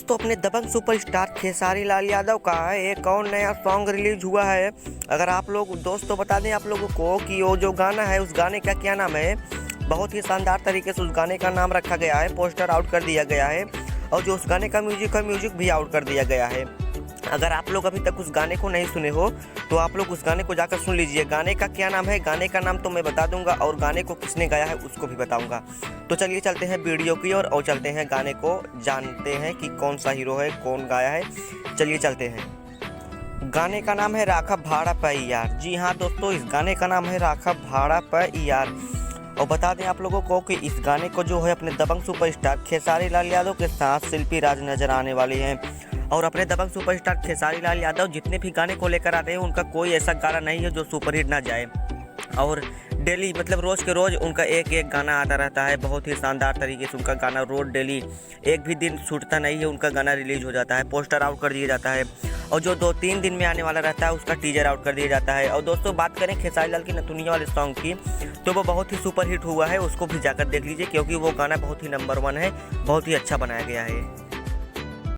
दोस्तों अपने दबंग सुपरस्टार खेसारी लाल यादव का एक और नया सॉन्ग रिलीज हुआ है। अगर आप लोग दोस्तों बता दें आप लोगों को कि वो जो गाना है उस गाने का क्या नाम है। बहुत ही शानदार तरीके से उस गाने का नाम रखा गया है, पोस्टर आउट कर दिया गया है और जो उस गाने का म्यूजिक भी आउट कर दिया गया है। अगर आप लोग अभी तक उस गाने को नहीं सुने हो तो आप लोग उस गाने को जाकर सुन लीजिए। गाने का क्या नाम है, गाने का नाम तो मैं बता दूंगा और गाने को किसने गाया है उसको भी बताऊंगा। तो चलिए चलते हैं वीडियो की ओर और चलते हैं गाने को जानते हैं कि कौन सा हीरो है, कौन गाया है। चलिए चलते हैं। गाने का नाम है राखा भाड़ा पे यार। जी हाँ दोस्तों, इस गाने का नाम है राखा भाड़ा पे यार। और बता दें आप लोगों को कि इस गाने को जो है अपने दबंग सुपरस्टार खेसारी लाल यादव के साथ शिल्पी राज नजर आने वाली हैं। और अपने दबंग सुपरस्टार खेसारी लाल यादव जितने भी गाने को लेकर आते हैं उनका कोई ऐसा गाना नहीं है जो सुपरहिट ना जाए। और डेली मतलब रोज़ के रोज़ उनका एक एक गाना आता रहता है। बहुत ही शानदार तरीके से उनका गाना रोज डेली एक भी दिन छूटता नहीं है, उनका गाना रिलीज हो जाता है, पोस्टर आउट कर दिया जाता है और जो 2-3 दिन में आने वाला रहता है उसका टीजर आउट कर दिया जाता है। और दोस्तों बात करें खेसारी लाल की नथुनिया वाले सॉन्ग की तो वो बहुत ही सुपरहिट हुआ है, उसको भी जाकर देख लीजिए क्योंकि वो गाना बहुत ही नंबर 1 है, बहुत ही अच्छा बनाया गया है।